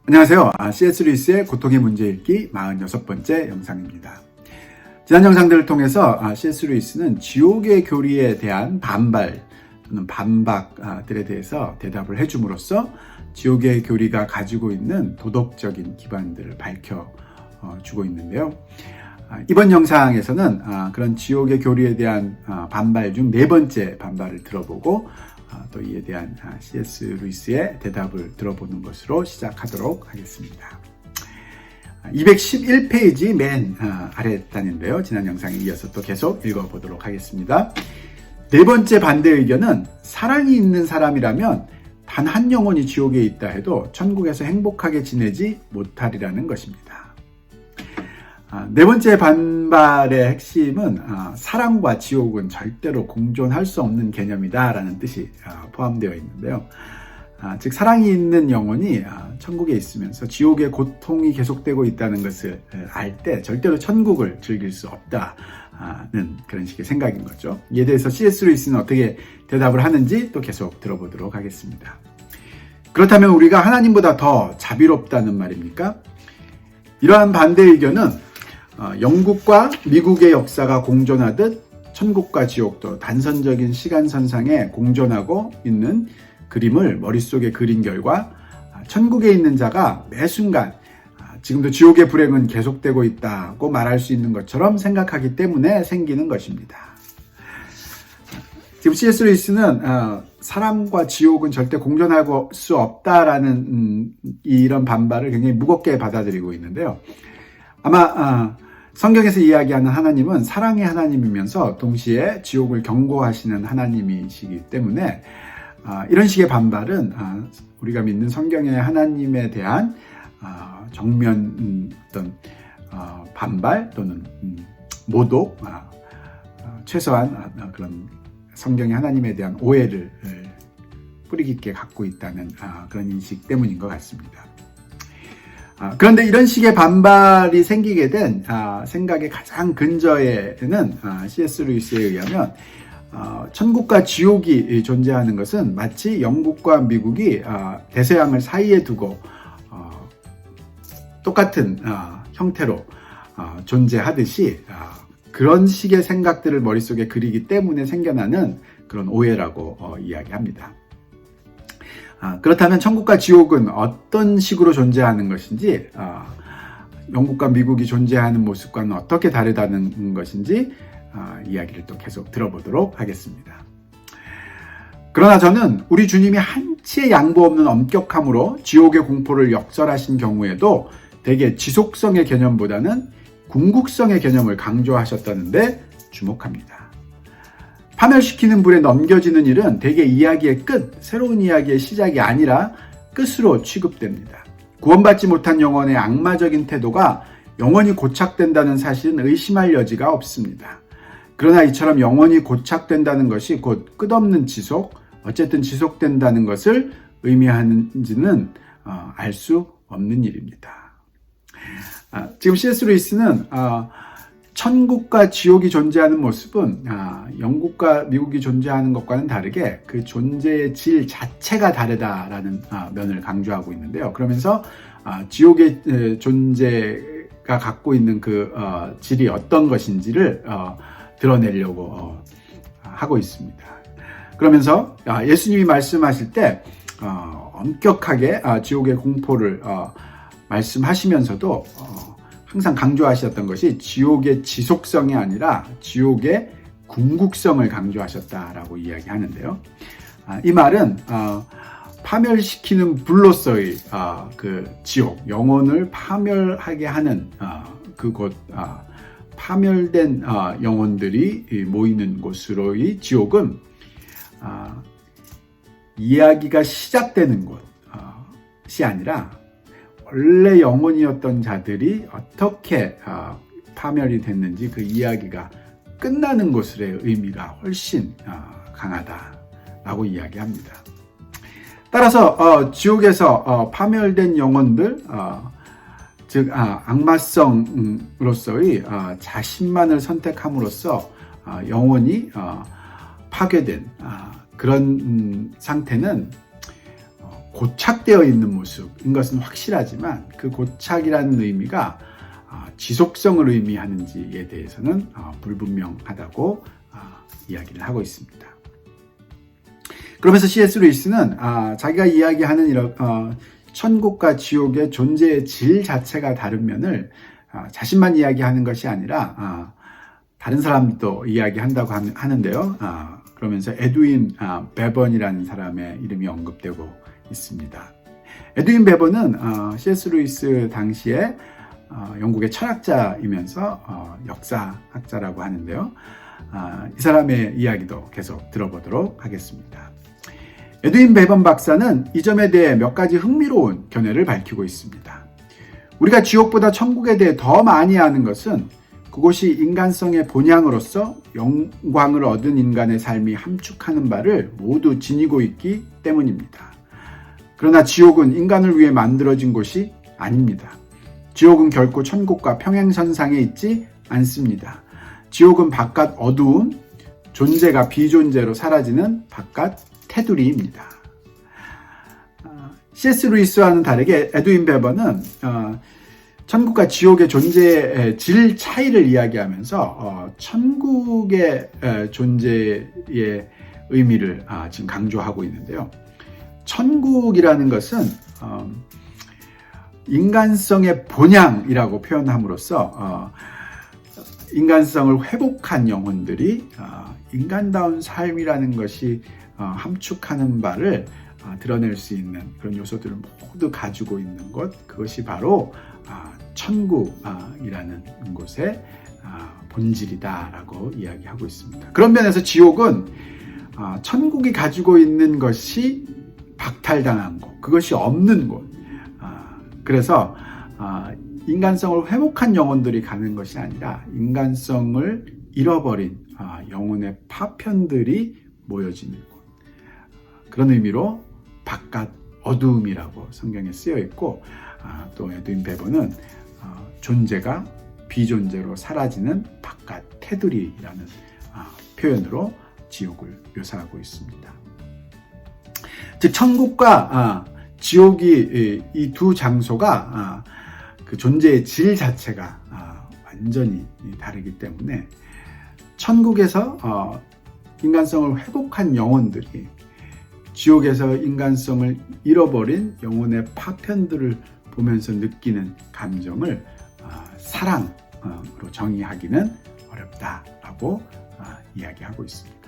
안녕하세요. C.S. 루이스의 고통의 문제 읽기 46번째 영상입니다. 지난 영상들을 통해서 C.S. 루이스는 지옥의 교리에 대한 반발 또는 반박들에 대해서 대답을 해줌으로써 지옥의 교리가 가지고 있는 도덕적인 기반들을 밝혀주고 있는데요. 이번 영상에서는 그런 지옥의 교리에 대한 반발 중 네 번째 반발을 들어보고 또 이에 대한 C.S. 루이스의 대답을 들어보는 것으로 시작하도록 하겠습니다. 211페이지 맨 아래 단인데요. 지난 영상에 이어서 또 계속 읽어보도록 하겠습니다. 네 번째 반대 의견은 사랑이 있는 사람이라면 단 한 영혼이 지옥에 있다 해도 천국에서 행복하게 지내지 못하리라는 것입니다. 네 번째 반발의 핵심은 사랑과 지옥은 절대로 공존할 수 없는 개념이다 라는 뜻이 포함되어 있는데요. 즉 사랑이 있는 영혼이 천국에 있으면서 지옥의 고통이 계속되고 있다는 것을 알 때 절대로 천국을 즐길 수 없다는 그런 식의 생각인 거죠. 이에 대해서 C.S. 루이스는 어떻게 대답을 하는지 또 계속 들어보도록 하겠습니다. 그렇다면 우리가 하나님보다 더 자비롭다는 말입니까? 이러한 반대 의견은 영국과 미국의 역사가 공존하듯 천국과 지옥도 단선적인 시간선상에 공존하고 있는 그림을 머릿속에 그린 결과 천국에 있는 자가 매 순간 지금도 지옥의 불행은 계속되고 있다고 말할 수 있는 것처럼 생각하기 때문에 생기는 것입니다. 지금 C.S. 루이스는 사랑과 지옥은 절대 공존할 수 없다라는 이런 반발을 굉장히 무겁게 받아들이고 있는데요. 아마 성경에서 이야기하는 하나님은 사랑의 하나님이면서 동시에 지옥을 경고하시는 하나님이시기 때문에 이런 식의 반발은 우리가 믿는 성경의 하나님에 대한 정면 어떤 반발 또는 모독, 최소한 그런 성경의 하나님에 대한 오해를 뿌리 깊게 갖고 있다는 그런 인식 때문인 것 같습니다. 그런데 이런 식의 반발이 생기게 된 생각의 가장 근저에는 C.S. 루이스에 의하면 천국과 지옥이 존재하는 것은 마치 영국과 미국이 대서양을 사이에 두고 똑같은 형태로 존재하듯이 그런 식의 생각들을 머릿속에 그리기 때문에 생겨나는 그런 오해라고 이야기합니다. 그렇다면 천국과 지옥은 어떤 식으로 존재하는 것인지, 영국과 미국이 존재하는 모습과는 어떻게 다르다는 것인지 이야기를 또 계속 들어보도록 하겠습니다. 그러나 저는 우리 주님이 한치의 양보 없는 엄격함으로 지옥의 공포를 역설하신 경우에도 대개 지속성의 개념보다는 궁극성의 개념을 강조하셨다는데 주목합니다. 파멸시키는 불에 넘겨지는 일은 대개 이야기의 끝, 새로운 이야기의 시작이 아니라 끝으로 취급됩니다. 구원받지 못한 영혼의 악마적인 태도가 영원히 고착된다는 사실은 의심할 여지가 없습니다. 그러나 이처럼 영원히 고착된다는 것이 곧 끝없는 지속, 어쨌든 지속된다는 것을 의미하는지는 알 수 없는 일입니다. 지금 C.S. 루이스는 천국과 지옥이 존재하는 모습은 영국과 미국이 존재하는 것과는 다르게 그 존재의 질 자체가 다르다라는 면을 강조하고 있는데요. 그러면서 지옥의 존재가 갖고 있는 그 질이 어떤 것인지를 드러내려고 하고 있습니다. 그러면서 예수님이 말씀하실 때 엄격하게 지옥의 공포를 말씀하시면서도 항상 강조하셨던 것이 지옥의 지속성이 아니라 지옥의 궁극성을 강조하셨다라고 이야기하는데요. 이 말은 파멸시키는 불로서의 그 지옥, 영혼을 파멸하게 하는 그곳, 파멸된 영혼들이 모이는 곳으로의 지옥은 이야기가 시작되는 곳이 아니라 원래 영혼이었던 자들이 어떻게 파멸이 됐는지 그 이야기가 끝나는 곳의 의미가 훨씬 강하다라고 이야기합니다. 따라서 지옥에서 파멸된 영혼들, 즉 악마성으로서의 자신만을 선택함으로써 영혼이 파괴된 그런 상태는 고착되어 있는 모습인 것은 확실하지만 그 고착이라는 의미가 지속성을 의미하는지에 대해서는 불분명하다고 이야기를 하고 있습니다. 그러면서 C.S. 루이스는 자기가 이야기하는 이런 천국과 지옥의 존재의 질 자체가 다른 면을 자신만 이야기하는 것이 아니라 다른 사람도 이야기한다고 하는데요. 그러면서 에드윈 베번이라는 사람의 이름이 언급되고 있습니다. 에드윈 베번은 C.S. 루이스 당시에 영국의 철학자이면서 역사학자라고 하는데요. 이 사람의 이야기도 계속 들어보도록 하겠습니다. 에드윈 베번 박사는 이 점에 대해 몇 가지 흥미로운 견해를 밝히고 있습니다. 우리가 지옥보다 천국에 대해 더 많이 아는 것은 그곳이 인간성의 본향으로서 영광을 얻은 인간의 삶이 함축하는 바를 모두 지니고 있기 때문입니다. 그러나 지옥은 인간을 위해 만들어진 곳이 아닙니다. 지옥은 결코 천국과 평행선상에 있지 않습니다. 지옥은 바깥 어두움, 존재가 비존재로 사라지는 바깥 테두리입니다. C.S. 루이스와는 다르게 에드윈 베번은 천국과 지옥의 존재의 질 차이를 이야기하면서 천국의 존재의 의미를 지금 강조하고 있는데요. 천국이라는 것은 인간성의 본향이라고 표현함으로써 인간성을 회복한 영혼들이 인간다운 삶이라는 것이 함축하는 바를 드러낼 수 있는 그런 요소들을 모두 가지고 있는 것, 그것이 바로 천국이라는 곳의 본질이다라고 이야기하고 있습니다. 그런 면에서 지옥은 천국이 가지고 있는 것이 박탈당한 곳, 그것이 없는 곳, 그래서 인간성을 회복한 영혼들이 가는 것이 아니라 인간성을 잃어버린 영혼의 파편들이 모여지는 곳, 그런 의미로 바깥 어두움이라고 성경에 쓰여 있고, 또 에드윈 베번은 존재가 비존재로 사라지는 바깥 테두리라는 표현으로 지옥을 묘사하고 있습니다. 즉 천국과 지옥이 이 두 장소가 그 존재의 질 자체가 완전히 다르기 때문에 천국에서 인간성을 회복한 영혼들이 지옥에서 인간성을 잃어버린 영혼의 파편들을 보면서 느끼는 감정을 사랑으로 정의하기는 어렵다라고 이야기하고 있습니다.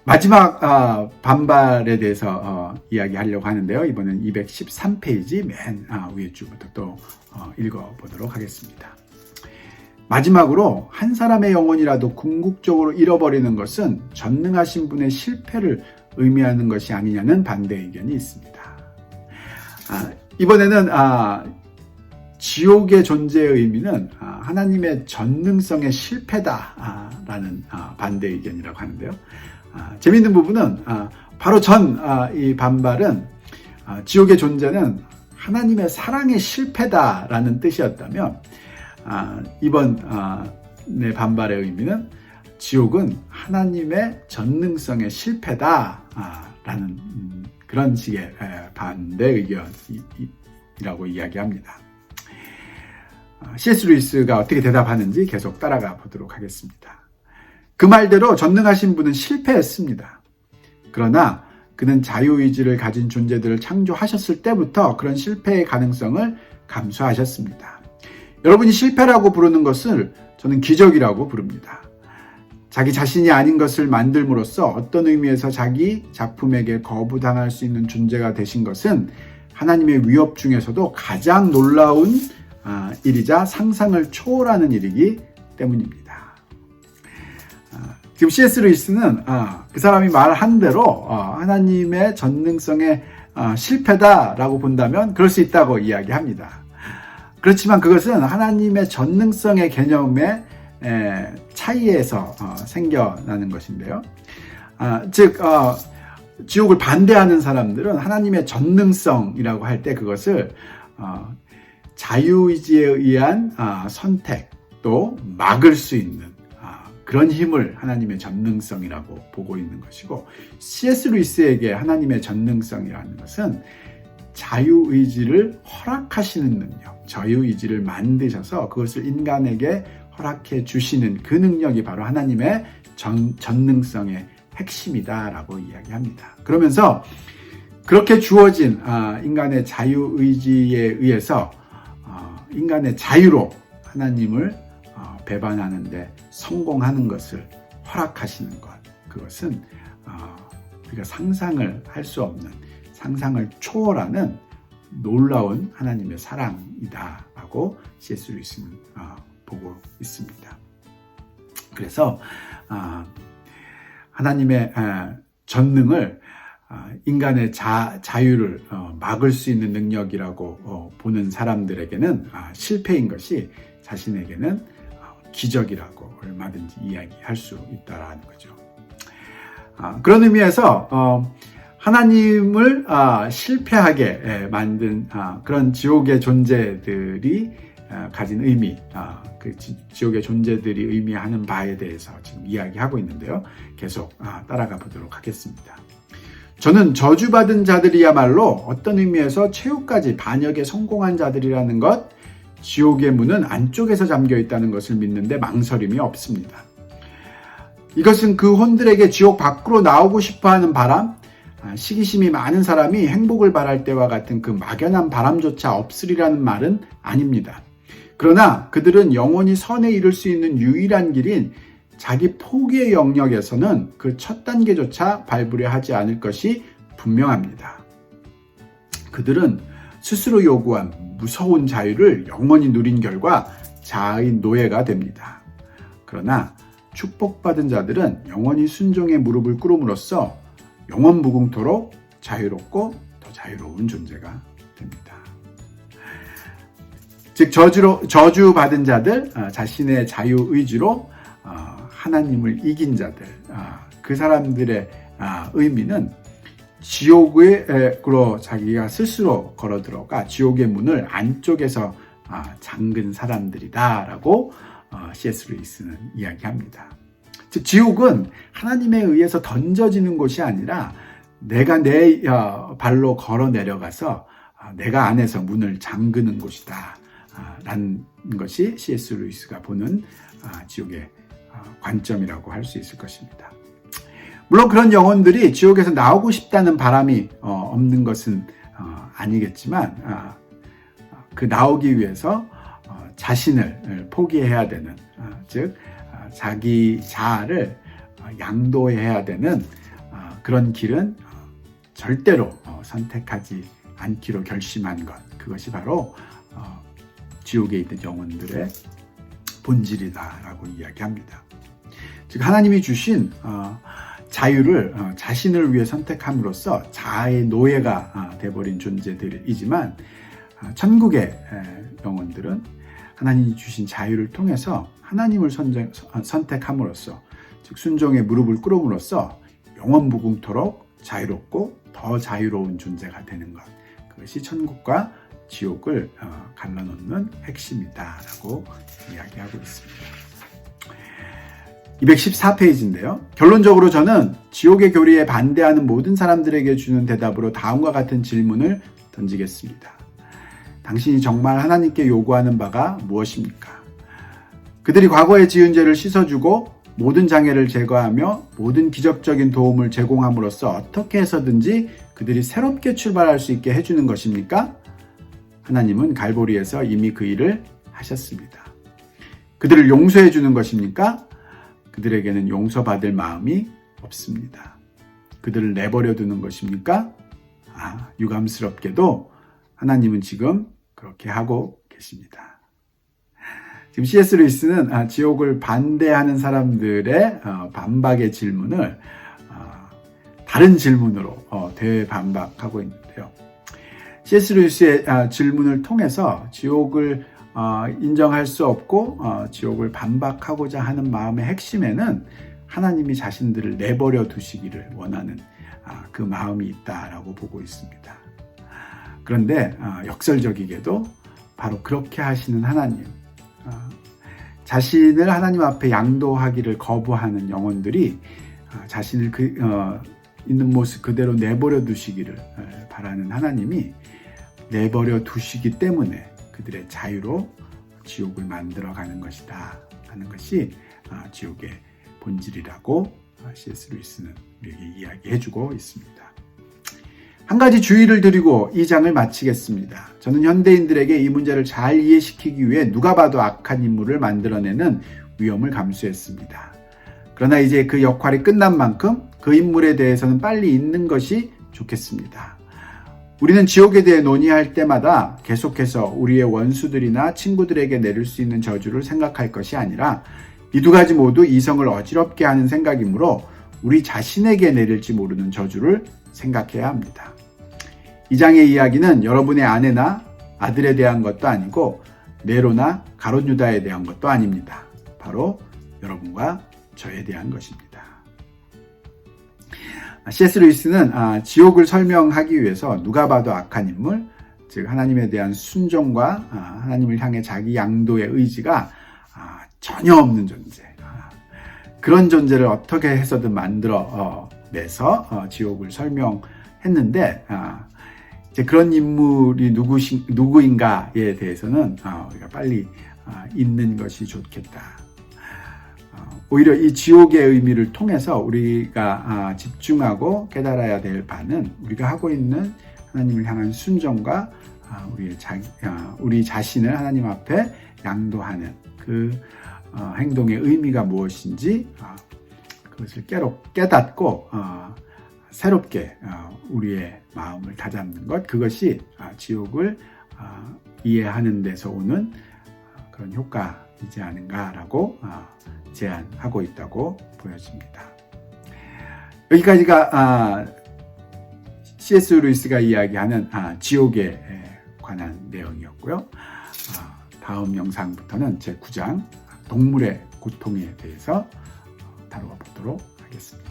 마지막 반발에 대해서 이야기하려고 하는데요. 이번엔 213페이지 맨 위에 줄부터 또 읽어보도록 하겠습니다. 마지막으로 한 사람의 영혼이라도 궁극적으로 잃어버리는 것은 전능하신 분의 실패를 의미하는 것이 아니냐는 반대 의견이 있습니다. 이번에는 지옥의 존재의 의미는 하나님의 전능성의 실패다라는 반대 의견이라고 하는데요. 재미있는 부분은 바로 이 반발은 지옥의 존재는 하나님의 사랑의 실패다라는 뜻이었다면 이번 내 반발의 의미는 지옥은 하나님의 전능성의 실패다라는 그런 식의 반대 의견이라고 이야기합니다. C.S. 루이스가 어떻게 대답하는지 계속 따라가 보도록 하겠습니다. 그 말대로 전능하신 분은 실패했습니다. 그러나 그는 자유의지를 가진 존재들을 창조하셨을 때부터 그런 실패의 가능성을 감수하셨습니다. 여러분이 실패라고 부르는 것을 저는 기적이라고 부릅니다. 자기 자신이 아닌 것을 만들므로써 어떤 의미에서 자기 작품에게 거부당할 수 있는 존재가 되신 것은 하나님의 위협 중에서도 가장 놀라운 일이자 상상을 초월하는 일이기 때문입니다. 지금 C.S. 루이스는 그 사람이 말한 대로 하나님의 전능성의 실패다라고 본다면 그럴 수 있다고 이야기합니다. 그렇지만 그것은 하나님의 전능성의 개념의 차이에서 생겨나는 것인데요. 즉 지옥을 반대하는 사람들은 하나님의 전능성이라고 할 때 그것을 자유의지에 의한 선택 또 막을 수 있는 그런 힘을 하나님의 전능성이라고 보고 있는 것이고, C.S. 루이스에게 하나님의 전능성이라는 것은 자유의지를 허락하시는 능력, 자유의지를 만드셔서 그것을 인간에게 허락해 주시는 그 능력이 바로 하나님의 전능성의 핵심이다라고 이야기합니다. 그러면서 그렇게 주어진 인간의 자유의지에 의해서 인간의 자유로 하나님을 배반하는 데 성공하는 것을 허락하시는 것, 그것은 우리가 상상을 할 수 없는, 상상을 초월하는 놀라운 하나님의 사랑이다라고 C.S. 루이스는 보고 있습니다. 그래서 하나님의 전능을 인간의 자유를 막을 수 있는 능력이라고 보는 사람들에게는 실패인 것이, 자신에게는 기적이라고 얼마든지 이야기할 수 있다라는 거죠. 그런 의미에서 하나님을 실패하게 만든 그런 지옥의 존재들이 가진 의미, 그 지옥의 존재들이 의미하는 바에 대해서 지금 이야기하고 있는데요. 계속 따라가 보도록 하겠습니다. 저는 저주받은 자들이야말로 어떤 의미에서 최후까지 반역에 성공한 자들이라는 것, 지옥의 문은 안쪽에서 잠겨 있다는 것을 믿는데 망설임이 없습니다. 이것은 그 혼들에게 지옥 밖으로 나오고 싶어하는 바람, 시기심이 많은 사람이 행복을 바랄 때와 같은 그 막연한 바람조차 없으리라는 말은 아닙니다. 그러나 그들은 영원히 선에 이를 수 있는 유일한 길인 자기 포기의 영역에서는 그 첫 단계조차 밟으려 하지 않을 것이 분명합니다. 그들은 스스로 요구한 무서운 자유를 영원히 누린 결과 자아의 노예가 됩니다. 그러나 축복받은 자들은 영원히 순종의 무릎을 꿇음으로써 영원 무궁토록 자유롭고 더 자유로운 존재가 됩니다. 즉 저주받은 자들, 자신의 자유의지로 하나님을 이긴 자들, 그 사람들의 의미는 지옥으로 자기가 스스로 걸어들어가 지옥의 문을 안쪽에서 잠근 사람들이다라고 C.S. 루이스는 이야기합니다. 즉 지옥은 하나님에 의해서 던져지는 곳이 아니라 내가 내 발로 걸어 내려가서 내가 안에서 문을 잠그는 곳이다 라는 것이 C.S. 루이스가 보는 지옥의 관점이라고 할 수 있을 것입니다. 물론 그런 영혼들이 지옥에서 나오고 싶다는 바람이 없는 것은 아니겠지만 그 나오기 위해서 자신을 포기해야 되는, 즉 자기 자아를 양도해야 되는 그런 길은 절대로 선택하지 않기로 결심한 것, 그것이 바로 지옥에 있는 영혼들의 본질이다라고 이야기합니다. 즉 하나님이 주신 자유를 자신을 위해 선택함으로써 자아의 노예가 되어버린 존재들이지만 천국의 영혼들은 하나님이 주신 자유를 통해서 하나님을 선택함으로써, 즉 순종의 무릎을 꿇음으로써 영원 무궁토록 자유롭고 더 자유로운 존재가 되는 것, 그것이 천국과 지옥을 갈라놓는 핵심이다라고 이야기하고 있습니다. 214페이지인데요. 결론적으로 저는 지옥의 교리에 반대하는 모든 사람들에게 주는 대답으로 다음과 같은 질문을 던지겠습니다. 당신이 정말 하나님께 요구하는 바가 무엇입니까? 그들이 과거에 지은 죄를 씻어주고 모든 장애를 제거하며 모든 기적적인 도움을 제공함으로써 어떻게 해서든지 그들이 새롭게 출발할 수 있게 해주는 것입니까? 하나님은 갈보리에서 이미 그 일을 하셨습니다. 그들을 용서해 주는 것입니까? 그들에게는 용서받을 마음이 없습니다. 그들을 내버려 두는 것입니까? 유감스럽게도 하나님은 지금 그렇게 하고 계십니다. 지금 C.S. 루이스는 지옥을 반대하는 사람들의 반박의 질문을 다른 질문으로 되반박하고 있는데요. C.S. 루이스의 질문을 통해서 지옥을 인정할 수 없고 지옥을 반박하고자 하는 마음의 핵심에는 하나님이 자신들을 내버려 두시기를 원하는 그 마음이 있다라고 보고 있습니다. 그런데 역설적이게도 바로 그렇게 하시는 하나님, 자신을 하나님 앞에 양도하기를 거부하는 영혼들이 자신을 있는 모습 그대로 내버려 두시기를 바라는 하나님이 내버려 두시기 때문에 그들의 자유로 지옥을 만들어가는 것이다 하는 것이 지옥의 본질이라고 C.S. 루이스는 우리에게 이야기해주고 있습니다. 한 가지 주의를 드리고 이 장을 마치겠습니다. 저는 현대인들에게 이 문제를 잘 이해시키기 위해 누가 봐도 악한 인물을 만들어내는 위험을 감수했습니다. 그러나 이제 그 역할이 끝난 만큼 그 인물에 대해서는 빨리 잊는 것이 좋겠습니다. 우리는 지옥에 대해 논의할 때마다 계속해서 우리의 원수들이나 친구들에게 내릴 수 있는 저주를 생각할 것이 아니라 이 두 가지 모두 이성을 어지럽게 하는 생각이므로 우리 자신에게 내릴지 모르는 저주를 생각해야 합니다. 이 장의 이야기는 여러분의 아내나 아들에 대한 것도 아니고 네로나 가롯 유다에 대한 것도 아닙니다. 바로 여러분과 저에 대한 것입니다. C.S. 루이스는 지옥을 설명하기 위해서 누가 봐도 악한 인물, 즉 하나님에 대한 순종과 하나님을 향해 자기 양도의 의지가 전혀 없는 존재, 그런 존재를 어떻게 해서든 만들어 내서 지옥을 설명했는데, 이제 그런 인물이 누구인가에 대해서는 우리가 빨리 잊는 것이 좋겠다. 오히려 이 지옥의 의미를 통해서 우리가 집중하고 깨달아야 될 바는 우리가 하고 있는 하나님을 향한 순종과 우리 자신을 하나님 앞에 양도하는 그 행동의 의미가 무엇인지 그것을 깨닫고 새롭게 우리의 마음을 다잡는 것, 그것이 지옥을 이해하는 데서 오는 그런 효과이지 않은가라고 제안하고 있다고 보여집니다. 여기까지가 C.S. 루이스가 이야기하는 지옥에 관한 내용이었고요. 다음 영상부터는 제9장 동물의 고통에 대해서 다루어 보도록 하겠습니다.